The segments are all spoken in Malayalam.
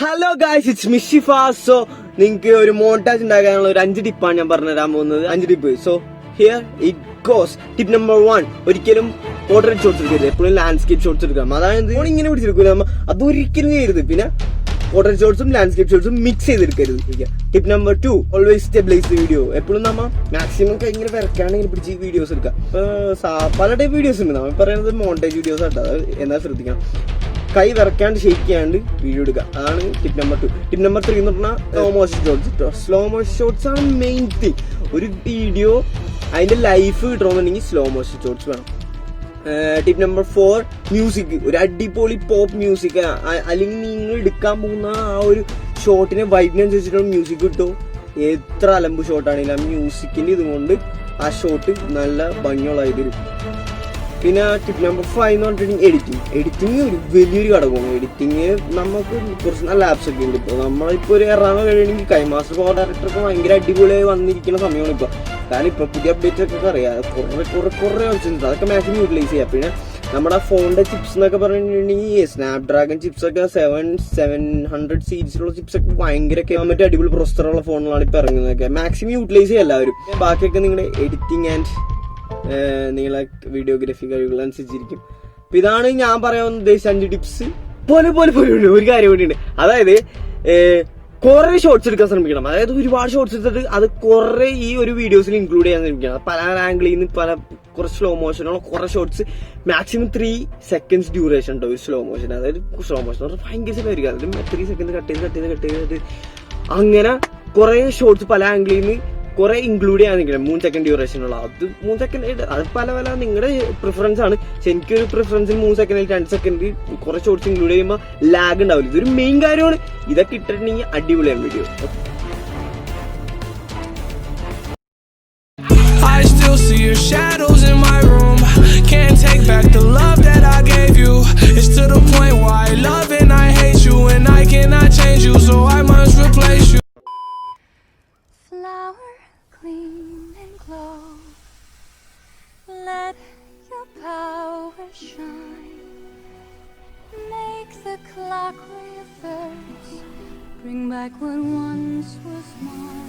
Hello guys, it's Mishifa. So നിങ്ങൾക്ക് ഒരു മോണ്ടാജ് ഉണ്ടാക്കാനുള്ള ഒരു 5 ടിപ്പാണ് ഞാൻ പറഞ്ഞുതരാൻ പോകുന്നത്. 5 tip. So here it goes. Tip number 1, ഒരിക്കലും പോർട്രേറ്റ് ഷോട്ട്സ് എടുക്കരുത്, എപ്പോഴും ലാൻഡ്സ്കേപ്പ് ഷോട്ട്സ് എടുക്കാം. അതായത് ഇങ്ങനെ പിടിച്ചെടുക്കൂല, അതൊരിക്കലും ചെയ്യരുത്. പിന്നെ പോർട്രേറ്റ് ഷോട്ട്സും ലാൻഡ്സ്കേപ്പ് ഷോട്ട്സും മിക്സ് ചെയ്തെടുക്കരുത്. Tip number 2, always stabilise the video. എപ്പോഴും നമ്മൾ മാക്സിമം ഇങ്ങനെ വരക്കാണെങ്കിൽ പിടിച്ച് വീഡിയോസ് എടുക്കാം. പല ടൈപ്പ് വീഡിയോസ് ഉണ്ട്. നമ്മൾ പറയുന്നത് മോണ്ടേജ് വീഡിയോസ് ആട്ടോ, എന്നാൽ ശ്രദ്ധിക്കണം. കൈ വിറക്കാണ്ട് ഷെയ്ക്ക് ചെയ്യാണ്ട് വീഡിയോ എടുക്കുക. അതാണ് ടിപ്പ് നമ്പർ 2. ടിപ്പ് നമ്പർ 3 എന്ന് പറഞ്ഞാൽ slow motion shots. Slow motion shots ആണ് മെയിൻ തിങ്. ഒരു വീഡിയോ അതിന്റെ ലൈഫ് കിട്ടണമെന്നുണ്ടെങ്കിൽ സ്ലോ മോഷൻ ഷോട്ട്സ് വേണം. Tip number 4, music. ഒരു അടിപൊളി പോപ്പ് മ്യൂസിക്, അല്ലെങ്കിൽ നിങ്ങൾ എടുക്കാൻ പോകുന്ന ആ ഒരു ഷോട്ടിനെ വൈബിനനുസരിച്ചിട്ടുള്ള മ്യൂസിക് കിട്ടും. എത്ര അലമ്പ് ഷോട്ടാണെങ്കിലും ആ മ്യൂസിക്കിന്റെ ഇതുകൊണ്ട് ആ ഷോട്ട് നല്ല ഭംഗിയുള്ളതായി തരും. പിന്നെ ടിപ്പ് നമ്പർ 5 എന്ന് പറഞ്ഞിട്ടുണ്ടെങ്കിൽ എഡിറ്റിംഗ് ഒരു വലിയൊരു ഘടകമാണ്. എഡിറ്റിംഗ് നമുക്ക് കുറച്ച് നല്ല ആപ്സ് ഒക്കെ ഉണ്ട്. ഇപ്പോൾ നമ്മളിപ്പോൾ ഒരു എറണാകുളം കഴിയണമെങ്കിൽ കൈമാസ്റ്റർ പവർ ഡയറക്ടറൊക്കെ ഭയങ്കര അടിപൊളിയായി വന്നിരിക്കുന്ന സമയമാണ് ഇപ്പോൾ. കാരണം ഇപ്പോൾ പുതിയ അപ്ഡേറ്റ്സ് ഒക്കെ അറിയാം, കുറേ ഓപ്ഷൻസ് ഉണ്ട്. അതൊക്കെ മാക്സിമം യൂട്ടിലൈസ് ചെയ്യാം. പിന്നെ നമ്മുടെ ഫോണിന്റെ ചിപ്സ് എന്നൊക്കെ പറഞ്ഞിട്ടുണ്ടെങ്കിൽ സ്നാപ് ഡ്രാഗൺ ചിപ്സ് ഒക്കെ 700 സീരീസിലുള്ള ചിപ്സ് ഒക്കെ ഭയങ്കര മറ്റേ അടിപൊളി പ്രൊസസ്സറുള്ള ഫോണുകളാണ് ഇപ്പോൾ ഇറങ്ങുന്നതൊക്കെ. മാക്സിമം യൂട്ടിലൈസ് ചെയ്യാം എല്ലാവരും. ബാക്കിയൊക്കെ നിങ്ങളുടെ എഡിറ്റിംഗ് ആൻഡ് നിങ്ങളെ വീഡിയോഗ്രാഫി കഴിവുകൾ അനുസരിച്ചിരിക്കും. അപ്പൊ ഇതാണ് ഞാൻ പറയാൻ ഉദ്ദേശിച്ച 5 ടിപ്സ്. പോലെ ഒരു കാര്യം കൂടിയുണ്ട്. അതായത് കുറെ ഷോർട്സ് എടുക്കാൻ ശ്രമിക്കണം. അതായത് ഒരുപാട് ഷോർട്സ് എടുത്തിട്ട് അത് കുറെ ഈ ഒരു വീഡിയോസിൽ ഇൻക്ലൂഡ് ചെയ്യാൻ ശ്രമിക്കണം. പല ആംഗിളിൽ നിന്ന് കുറച്ച് സ്ലോ മോഷനുള്ള കുറെ ഷോർട്സ്, മാക്സിമം 3 seconds ഡ്യൂറേഷൻ ഉണ്ടോ സ്ലോ മോഷൻ. അതായത് സ്ലോ മോഷൻ ഭയങ്കര സമയമായിരിക്കും. അതായത് 3 seconds കട്ട് ചെയ്ത് അങ്ങനെ കുറെ ഷോർട്സ് പല ആംഗിളിൽ നിന്ന് കുറെ ഇൻക്ലൂഡ് ചെയ്യാൻ നിൽക്കണം. 3 seconds ഡ്യൂറേഷനുള്ള അത് 3 seconds അത് പല നിങ്ങളുടെ പ്രിഫറൻസ് ആണ്. പക്ഷെ എനിക്കൊരു പ്രിഫറൻസിൽ 3 seconds 2 seconds കുറെ ഷോർട്സ് ഇൻക്ലൂഡ് ചെയ്യുമ്പോൾ ലാഗ് ഉണ്ടാവില്ല. ഇതൊരു മെയിൻ കാര്യമാണ്. ഇതൊക്കെ ഇട്ടിട്ടുണ്ടെങ്കിൽ അടിപൊളിയാണ് video. I still see your shadows in my room. Can't take back the love that I gave you. It's to the point where I love and I hate you, and I cannot change you, so I must replace you. Flower, clean and glow. Let your power shine. Make the clock reverse. Bring back what once was mine.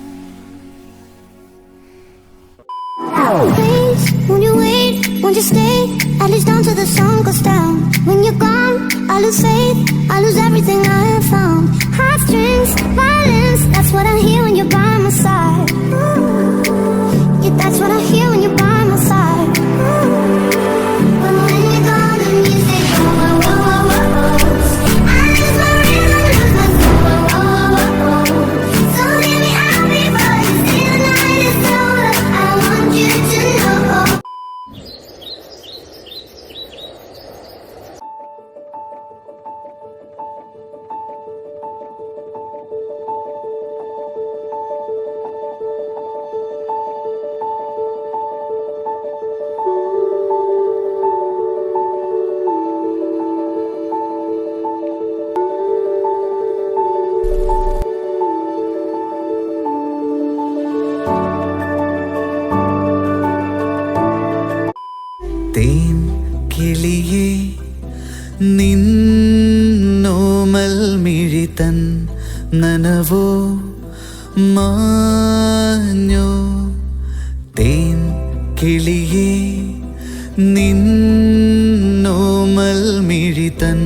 Please, won't you wait? Won't you stay? At least until the sun goes down. When you're gone, I lose faith. I lose everything I have found. Heartstrings, violence. That's what I hear when you're by my side. Yeah, that's what I hear when you're by my side. But when you're gone and you say, whoa, whoa, whoa, whoa, whoa. I lose my rhythm, lose my soul, whoa, whoa, whoa, whoa. So hear me out before you say the night is over. I want you to know. തേൻ കിളിയേ നിന്നോമൽ മിഴിതൻ നനവോ മാഞ്ഞോ. തേൻ കിളിയേ നിന്നോമൽ മിഴിതൻ